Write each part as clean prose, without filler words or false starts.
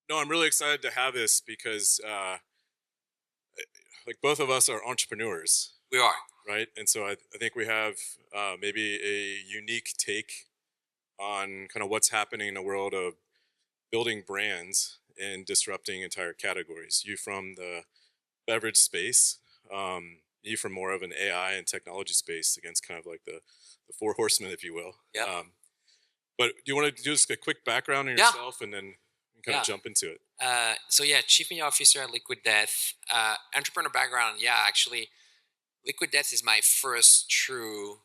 No, I'm really excited to have this because, like, both of us are entrepreneurs, We are. right? And so I think we have maybe a unique take on kind of what's happening in the world of building brands and disrupting entire categories. You from the beverage space, you from more of an AI and technology space against kind of like the four horsemen, if you will. Yep. But do you want to do just a quick background on Yeah. yourself and then we can kind of Yeah. jump into it? So yeah, chief media officer at Liquid Death. Entrepreneur background. Yeah, actually, Liquid Death is my first true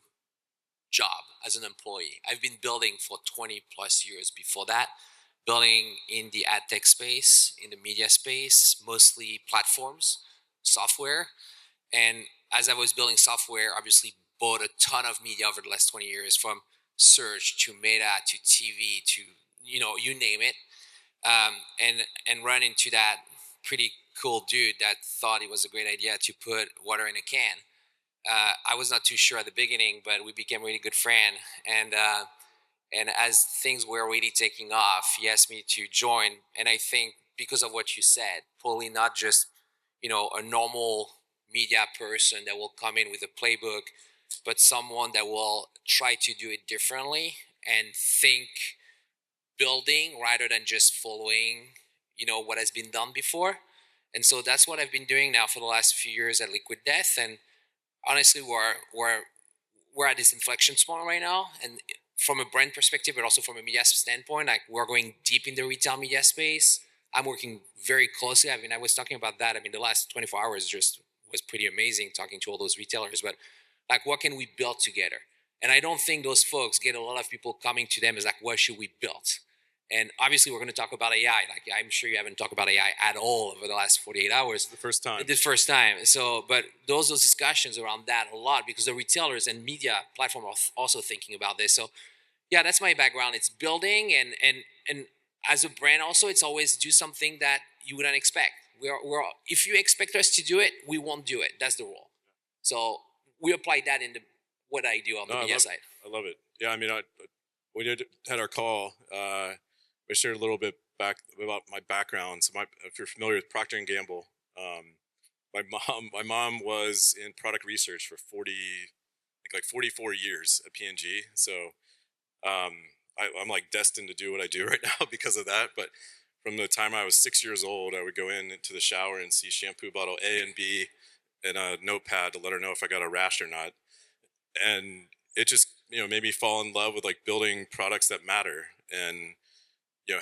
job as an employee. I've been building for 20 plus years before that, building in the ad tech space, in the media space, mostly platforms, software. And as I was building software, obviously bought a ton of media over the last 20 years, from search to meta to TV to, you name it. And run into that pretty cool dude that thought it was a great idea to put water in a can. I was not too sure at the beginning, but we became really good friend. And as things were really taking off, he asked me to join. And I think because of what you said, probably not just a normal media person that will come in with a playbook, but someone that will try to do it differently and think building rather than just following what has been done before. And so that's what I've been doing now for the last few years at Liquid Death. And honestly, we're at this inflection point right now, and from a brand perspective but also from a media standpoint, like, we're going deep in the retail media space. I'm working very closely. I mean, I was talking about that. I mean, the last 24 hours just was pretty amazing, talking to all those retailers. But like, what can we build together? And I don't think those folks get a lot of people coming to them as like, what should we build? And obviously, we're going to talk about AI. Like, I'm sure you haven't talked about AI at all over the last 48 hours. The first time. The first time. So, but those discussions around that a lot, because the retailers and media platform are also thinking about this. So, yeah, that's my background. It's building, and as a brand, also, it's always do something that you wouldn't expect. We're if you expect us to do it, we won't do it. That's the rule. So we apply that in what I do on No, the media side. I love it. Yeah, I mean, we had our call. I shared a little bit back about my background. So, if you're familiar with Procter and Gamble, my mom was in product research for 44 years at P&G. So, I'm like destined to do what I do right now because of that. But from the time I was 6 years old, I would go into the shower and see shampoo bottle A and B and a notepad to let her know if I got a rash or not. And it just made me fall in love with like building products that matter, and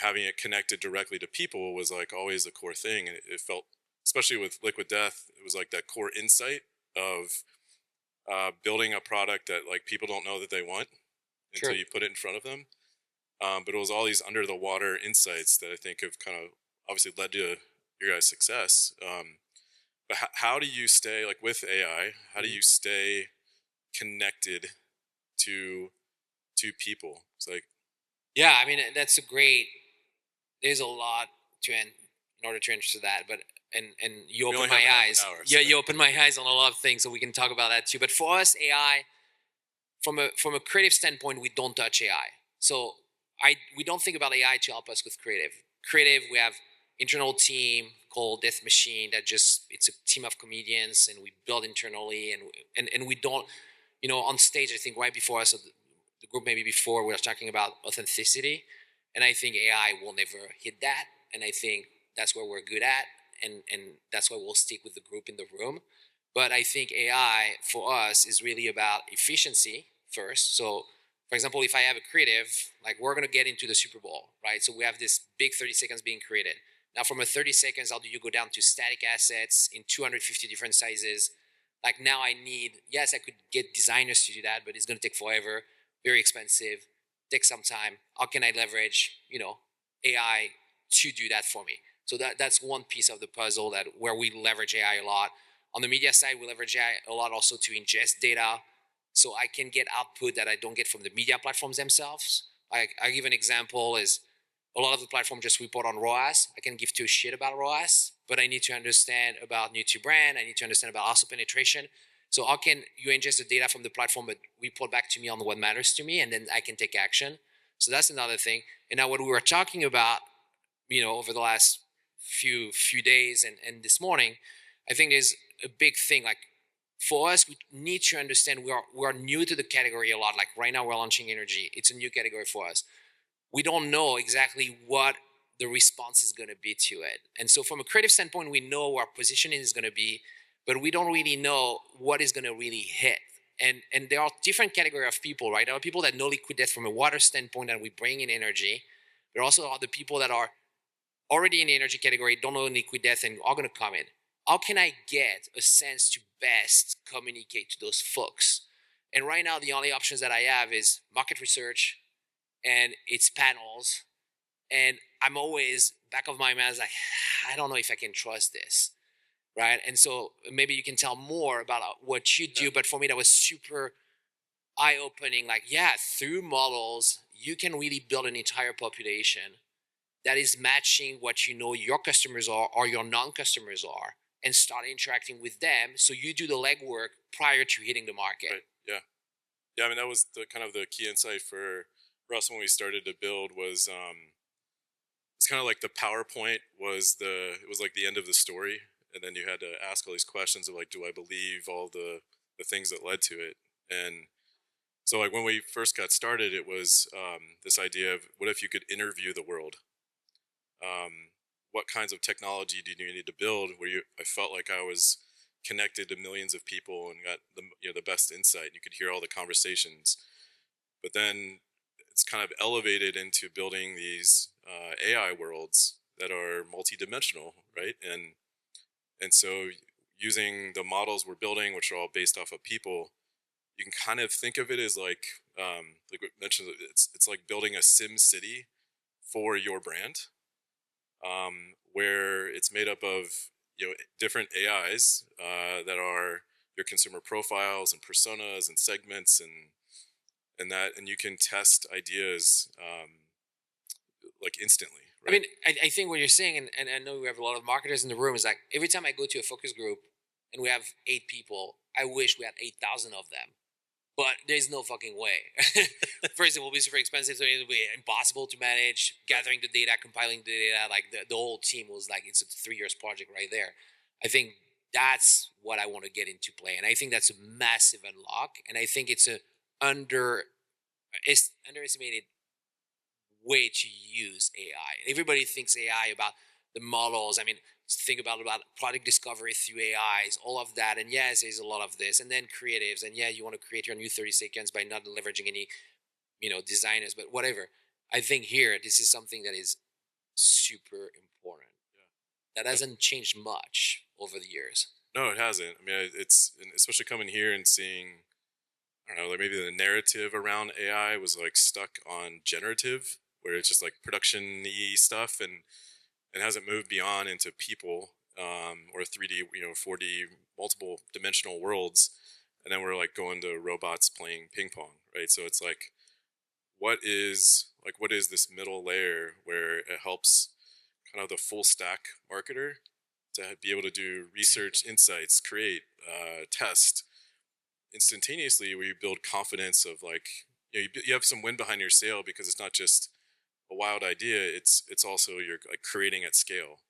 having it connected directly to people was like always a core thing. And it felt, especially with Liquid Death, it was like that core insight of building a product that like people don't know that they want until True. you put it in front of them. But it was all these under the water insights that I think have kind of obviously led to your guys' success. But how do you stay, like, with AI? How do Mhm. you stay connected to people? It's like, Yeah, I mean, that's a great. There's a lot in order to answer that, but and you we open only my have a half an eyes. hour, Yeah, so you open my eyes on a lot of things, so we can talk about that too. But for us, AI, from a creative standpoint, we don't touch AI. So we don't think about AI to help us with creative. Creative, we have internal team called Death Machine that just it's a team of comedians, and we build internally, and we don't, on stage. I think right before us, so the group maybe before, we were talking about authenticity, and I think AI will never hit that, and I think that's where we're good at, and that's why we'll stick with the group in the room. But I think AI for us is really about efficiency first. So, for example, if I have a creative, like, we're going to get into the Super Bowl, right? So we have this big 30 seconds being created. Now, from a 30 seconds, how do you go down to static assets in 250 different sizes? Like, now I need, yes, I could get designers to do that, but it's going to take forever, very expensive, take some time. How can I leverage, AI to do that for me? So that's one piece of the puzzle that where we leverage AI a lot. On the media side, we leverage AI a lot also to ingest data, so I can get output that I don't get from the media platforms themselves. I give an example is a lot of the platform just report on ROAS. I can give two shit about ROAS, but I need to understand about new to brand. I need to understand about also penetration. So how can you ingest the data from the platform but report back to me on what matters to me, and then I can take action. So that's another thing. And now what we were talking about over the last few days and this morning, I think there's a big thing. Like for us, we need to understand we are new to the category a lot. Like right now, we're launching energy. It's a new category for us. We don't know exactly what the response is going to be to it. And so, from a creative standpoint, we know what our positioning is going to be, but we don't really know what is going to really hit. And there are different category of people, right? There are people that know liquid death from a water standpoint, and we bring in energy. There also are the people that are already in the energy category, don't know liquid death, and are going to come in. How can I get a sense to best communicate to those folks? And right now, the only options that I have is market research and it's panels. And I'm always back of my mind like, I don't know if I can trust this, right? And so maybe you can tell more about what you do. But for me, that was super eye opening. Like, yeah, through models, you can really build an entire population that is matching what your customers are or your non-customers are, and start interacting with them. So you do the legwork prior to hitting the market. Right. Yeah. Yeah. I mean, that was the kind of the key insight for us when we started to build was, it's kind of like the PowerPoint was it was like the end of the story. And then you had to ask all these questions of like, do I believe all the things that led to it? And so like when we first got started, it was this idea of what if you could interview the world? What kinds of technology do you need to build where I felt like I was connected to millions of people and got the best insight. You could hear all the conversations, but then it's kind of elevated into building these AI worlds that are multidimensional, right? And so using the models we're building, which are all based off of people, you can kind of think of it as like we mentioned, it's like building a sim city for your brand, where it's made up of different AIs that are your consumer profiles and personas and segments and you can test ideas like instantly, I right? mean, I think what you're saying, and I know we have a lot of marketers in the room, is like every time I go to a focus group and we have 8 people, I wish we had 8,000 of them. But there's no fucking way. First, it will be super expensive, so it'll be impossible to manage. Gathering the data, compiling the data, like the whole team was like, it's a 3 years project right there. I think that's what I want to get into play. And I think that's a massive unlock. And I think it's it's underestimated way to use AI. Everybody thinks AI about the models. I mean, think about product discovery through AIs, all of that. And yes, there's a lot of this. And then creatives. And yeah, you want to create your new 30 seconds by not leveraging any, designers, but whatever. I think here, this is something that is super important. That Yeah. hasn't changed much over the years. No, it hasn't. I mean, it's and especially coming here and seeing, I don't know, like maybe the narrative around AI was like stuck on generative, where it's just like production-y stuff, and it hasn't moved beyond into people, or 3D, 4D, multiple dimensional worlds, and then we're like going to robots playing ping pong, right? So it's like, what is this middle layer where it helps kind of the full stack marketer to be able to do research, insights, create, test instantaneously, where you build confidence of like, you have some wind behind your sail because it's not just a wild idea, it's also you're like creating at scale.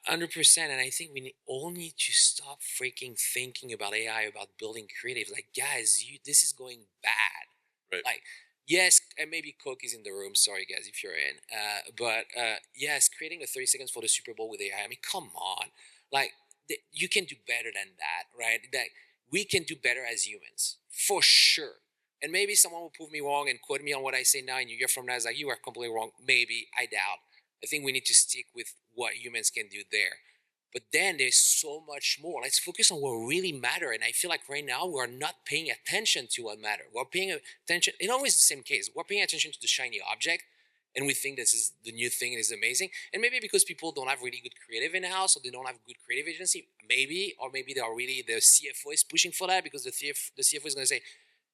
100%. And I think all need to stop freaking thinking about AI, about building creative. Like, guys, this is going bad. Right. Like, yes, and maybe Coke is in the room. Sorry, guys, if you're in. But yes, creating a 30 seconds for the Super Bowl with AI. I mean, come on. Like, you can do better than that, right? That we can do better as humans, for sure. And maybe someone will prove me wrong and quote me on what I say now, and a year from now, it's like, you are completely wrong. Maybe, I doubt. I think we need to stick with what humans can do there. But then there's so much more. Let's focus on what really matter. And I feel like right now we're not paying attention to what matter. We're paying attention. It's always the same case. We're paying attention to the shiny object, and we think this is the new thing and is amazing. And maybe because people don't have really good creative in house, or they don't have good creative agency, maybe, or maybe they are really the CFO is pushing for that because the CFO is going to say,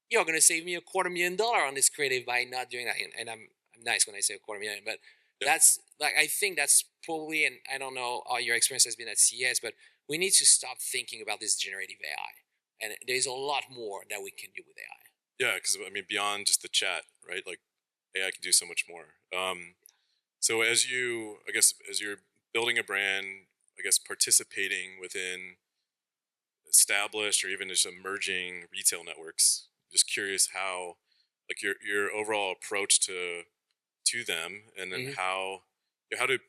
"You're going to save me $250,000 on this creative by not doing that." And I'm nice when I say $250,000, but Yeah. that's like, I think that's probably, and I don't know how your experience has been at CES, but we need to stop thinking about this generative AI. And there's a lot more that we can do with AI. Yeah, because I mean, beyond just the chat, right? Like AI can do so much more. So as you, I guess, as you're building a brand, I guess participating within established or even just emerging retail networks, just curious how, like your overall approach to them, and then Mhm. how do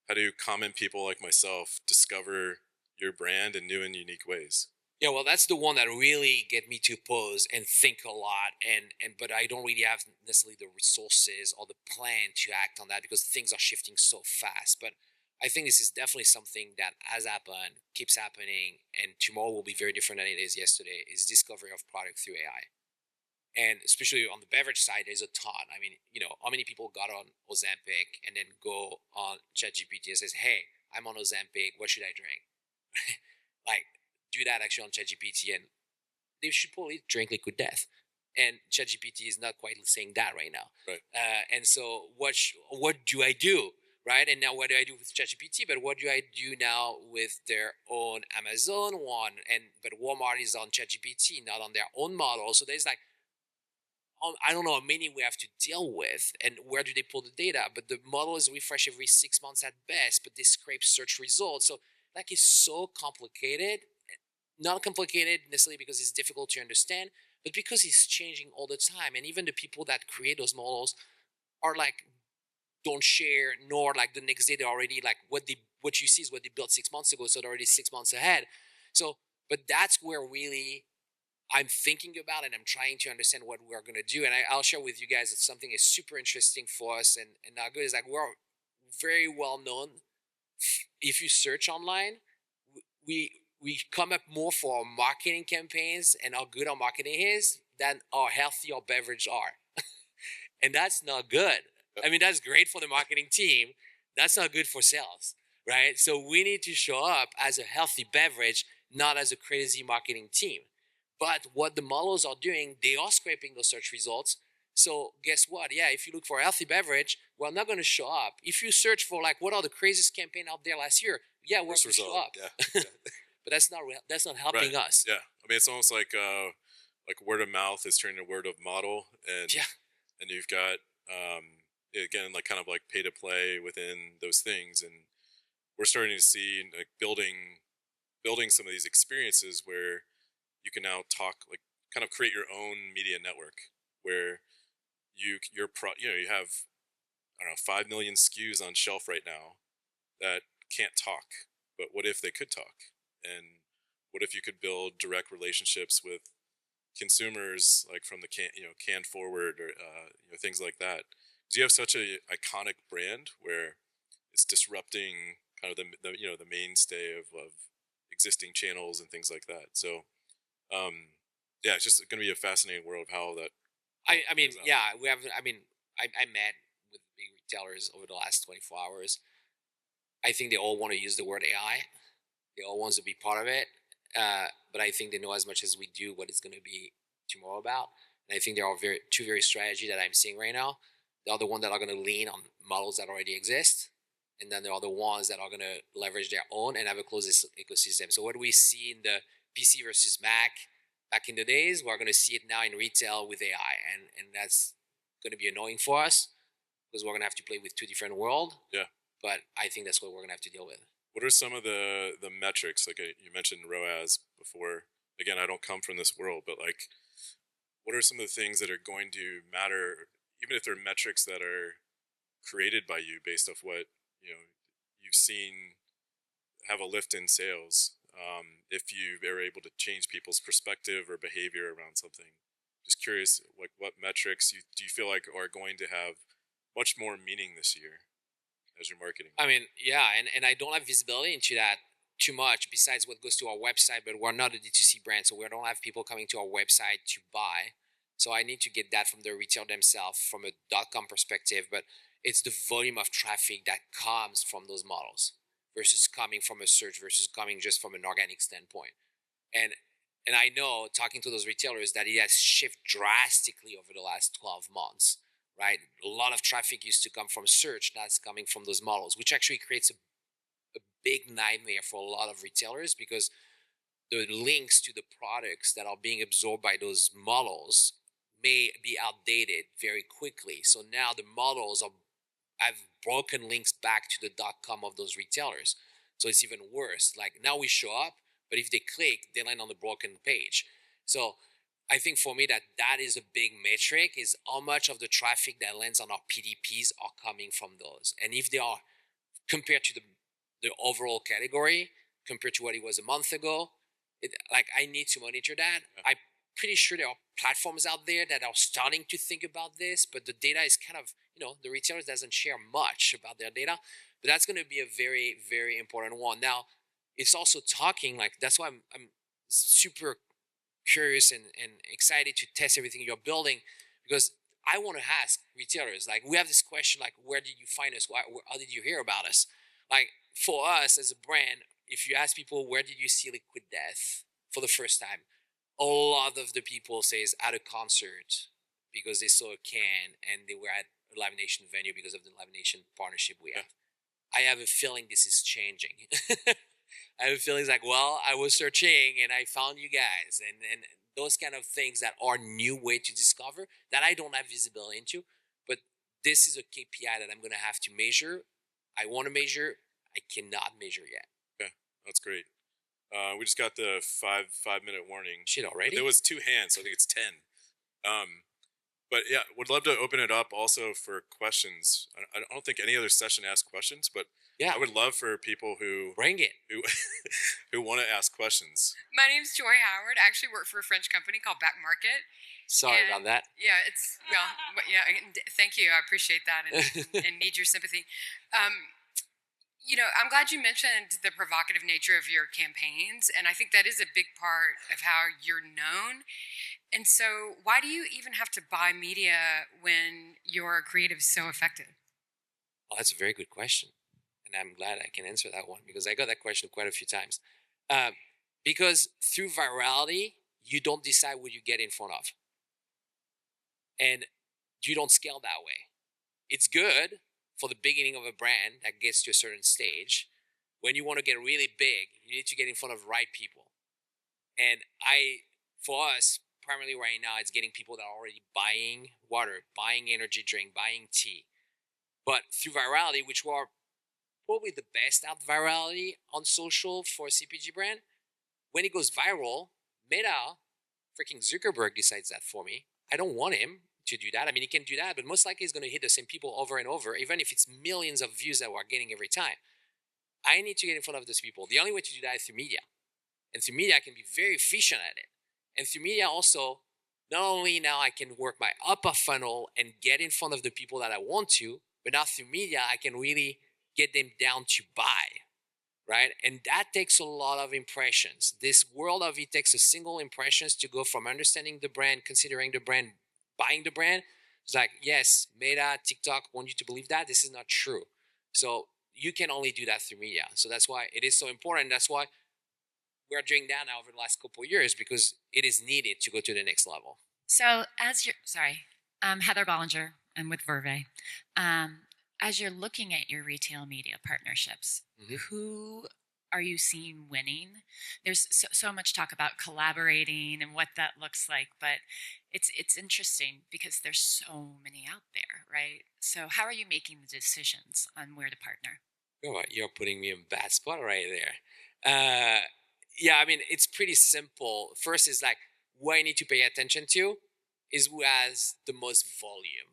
how do common people like myself discover your brand in new and unique ways? Yeah, well, that's the one that really get me to pause and think a lot, and but I don't really have necessarily the resources or the plan to act on that because things are shifting so fast. But I think this is definitely something that has happened, keeps happening, and tomorrow will be very different than it is yesterday. Is discovery of product through AI, and especially on the beverage side, there's a ton. I mean, how many people got on Ozempic and then go on ChatGPT and says, "Hey, I'm on Ozempic. What should I drink?" Like, do that actually on ChatGPT, and they should probably drink liquid death. And ChatGPT is not quite saying that right now. Right. And so, what do I do? Right. And now, what do I do with ChatGPT? But what do I do now with their own Amazon one? And but Walmart is on ChatGPT, not on their own model. So there's like, I don't know how many we have to deal with, and where do they pull the data? But the model is refreshed every 6 months at best. But they scrape search results, so like it's so complicated. Not complicated necessarily because it's difficult to understand, but because it's changing all the time. And even the people that create those models are like, don't share, nor like the next day they're already like, what you see is what they built 6 months ago, so they're already Right. 6 months ahead. So, but that's where really I'm thinking about, and I'm trying to understand what we're going to do. And I'll share with you guys that something is super interesting for us, and not good is like we're very well known. If you search online, we come up more for our marketing campaigns and how good our marketing is than how healthy our beverage are. And that's not good. Uh, I mean, that's great for the marketing team. That's not good for sales, right? So we need to show up as a healthy beverage, not as a crazy marketing team. But what the models are doing, they are scraping those search results. So guess what? Yeah, if you look for a healthy beverage, we're not going to show up. If you search for like what are the craziest campaign out there last year, yeah, we're First going to show result. up. Yeah. Yeah. But that's not real. That's not Right. helping us. Yeah. I mean, it's almost like word of mouth is turning to word of model, Yeah. and you've got again like kind of like pay to play within those things, and we're starting to see like building some of these experiences where you can now talk like kind of create your own media network where you have, I don't know, 5 million SKUs on shelf right now that can't talk, but what if they could talk? And what if you could build direct relationships with consumers, like from the can forward, or things like that? Because you have such a iconic brand where it's disrupting kind of the mainstay of existing channels and things like that. So yeah, it's just going to be a fascinating world of how that I mean, plays out. yeah, we have. I mean, I met with big retailers over the last 24 hours. I think they all want to use the word AI. They all want to be part of it. But I think they know as much as we do what it's going to be tomorrow about. And I think there are two very strategy that I'm seeing right now. The other one that are going to lean on models that already exist, and then there are the ones that are going to leverage their own and have a closed ecosystem. So what we see in the PC versus Mac back in the days, we're going to see it now in retail with AI, and that's going to be annoying for us because we're going to have to play with two different worlds. Yeah. But I think that's what we're going to have to deal with. What are some of the metrics? Like you mentioned ROAS before. Again, I don't come from this world, but like, what are some of the things that are going to matter, even if they're metrics that are created by you based off what you've seen have a lift in sales? If you are able to change people's perspective or behavior around something, just curious, like what metrics do you feel like are going to have much more meaning this year as you're marketing? I mean, yeah, and I don't have visibility into that too much besides what goes to our website, but we're not a D2C brand, so we don't have people coming to our website to buy. So I need to get that from the retail themselves from a .com perspective, but it's the volume of traffic that comes from those models versus coming from a search versus coming just from an organic standpoint. And and I know talking to those retailers that it has shifted drastically over the last 12 months, right? A lot of traffic used to come from search, now it's coming from those models, which actually creates a big nightmare for a lot of retailers because the links to the products that are being absorbed by those models may be outdated very quickly. So now the models are I've broken links back to the .com of those retailers. So it's even worse. Like now we show up, but if they click, they land on the broken page. So I think for me that is a big metric is how much of the traffic that lands on our PDPs are coming from those. And if they are compared to the overall category, compared to what it was a month ago, like I need to monitor that. I'm pretty sure there are platforms out there that are starting to think about this, but the data is kind of, the retailer doesn't share much about their data. But that's going to be a very, very important one. Now, it's also talking like that's why I'm super curious and excited to test everything you're building because I want to ask retailers like we have this question like where did you find us? How did you hear about us? Like for us as a brand, if you ask people where did you see Liquid Death for the first time, a lot of the people says at a concert because they saw a can and they were at a Live Nation venue because of the Live Nation partnership we have. I have a feeling this is changing. I have a feeling it's like, well, I was searching and I found you guys and those kind of things that are new way to discover that I don't have visibility into. But this is a KPI that I'm going to have to measure. I want to measure. I cannot measure yet. Okay, that's great. We just got the five-minute warning. Shit already? There was 2 hands, so I think it's 10. But yeah, would love to open it up also for questions. I don't think any other session asks questions, but yeah, I would love for people who bring it who want to ask questions. My name's Joy Howard. I actually work for a French company called Back Market. Sorry about that. Yeah, thank you. I appreciate that and need your sympathy. I'm glad you mentioned the provocative nature of your campaigns, and I think that is a big part of how you're known. And so why do you even have to buy media when your creative is so effective? Well, that's a very good question. And I'm glad I can answer that one because I got that question quite a few times. Because through virality, you don't decide what you get in front of. And you don't scale that way. It's good for the beginning of a brand that gets to a certain stage. When you want to get really big, you need to get in front of right people. And for us, primarily right now, it's getting people that are already buying water, buying energy drink, buying tea. But through virality, which were probably the best out virality on social for a CPG brand, when it goes viral, Meta, freaking Zuckerberg decides that for me. I don't want him to do that. I mean, he can do that, but most likely he's going to hit the same people over and over, even if it's millions of views that we're getting every time. I need to get in front of those people. The only way to do that is through media. And through media, I can be very efficient at it. And through media also, not only now I can work my upper funnel and get in front of the people that I want to, but now through media, I can really get them down to buy, right? And that takes a lot of impressions. This world of it takes a single impressions to go from understanding the brand, considering the brand, buying the brand. It's like, yes, Meta, TikTok want you to believe that. This is not true. So you can only do that through media. So that's why it is so important. That's why we're doing that now over the last couple of years because it is needed to go to the next level. So Heather Bollinger. I'm with Vurvey. As you're looking at your retail media partnerships, who are you seeing winning? There's so much talk about collaborating and what that looks like, but it's interesting because there's so many out there, right? So how are you making the decisions on where to partner? You're putting me in a bad spot right there. Yeah, I mean, it's pretty simple. First is like, what I need to pay attention to is who has the most volume,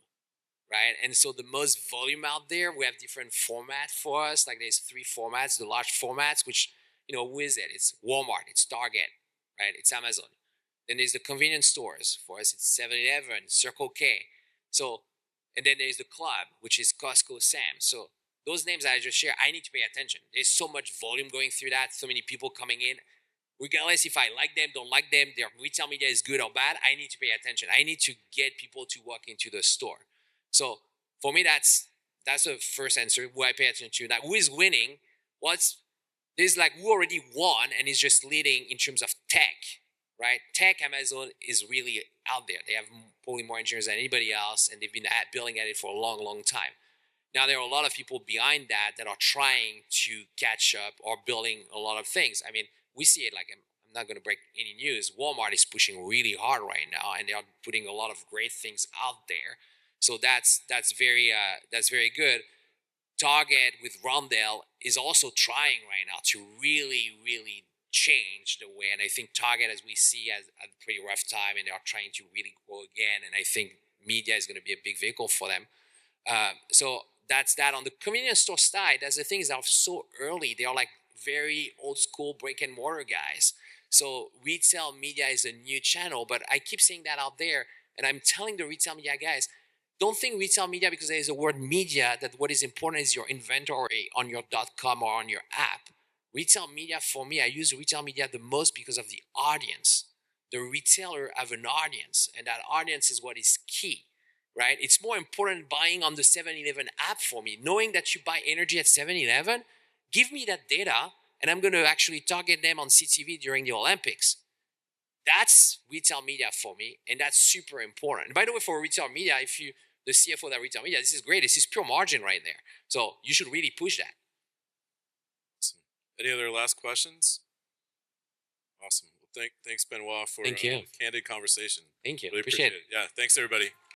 right? And so the most volume out there, we have different formats for us. Like there's 3 formats, the large formats, which, who is it? It's Walmart, it's Target, right? It's Amazon. Then there's the convenience stores. For us, it's 7-Eleven, Circle K. So, and then there's the club, which is Costco, Sam's. So those names that I just shared, I need to pay attention. There's so much volume going through that, so many people coming in. Regardless if I like them, don't like them, their retail media is good or bad, I need to pay attention. I need to get people to walk into the store. So for me, that's the first answer, who I pay attention to. Now, who is winning? There's like who already won and is just leading in terms of tech, right? Tech, Amazon is really out there. They have probably more engineers than anybody else, and they've been building at it for a long, long time. Now, there are a lot of people behind that are trying to catch up or building a lot of things. I mean, we see it like, I'm not going to break any news. Walmart is pushing really hard right now, and they are putting a lot of great things out there. So that's very good. Target with Rondell is also trying right now to really, really change the way. And I think Target, as we see, has a pretty rough time, and they are trying to really grow again. And I think media is going to be a big vehicle for them. So that's that. On the convenience store side, that's the things that are so early. They are like very old school brick and mortar guys. So retail media is a new channel, but I keep saying that out there. And I'm telling the retail media guys, don't think retail media because there is a word media that what is important is your inventory on your .com or on your app. Retail media, for me, I use retail media the most because of the audience. The retailer have an audience, and that audience is what is key, right? It's more important buying on the 7-Eleven app for me. Knowing that you buy energy at 7-Eleven, give me that data, and I'm going to actually target them on CTV during the Olympics. That's retail media for me, and that's super important. And by the way, for retail media, if you the CFO of that retail media, this is great. This is pure margin right there. So you should really push that. Awesome. Any other last questions? Awesome. Well, thanks Benoit for Thank you. the candid conversation. Thank you. Really Appreciate it. Yeah, thanks everybody.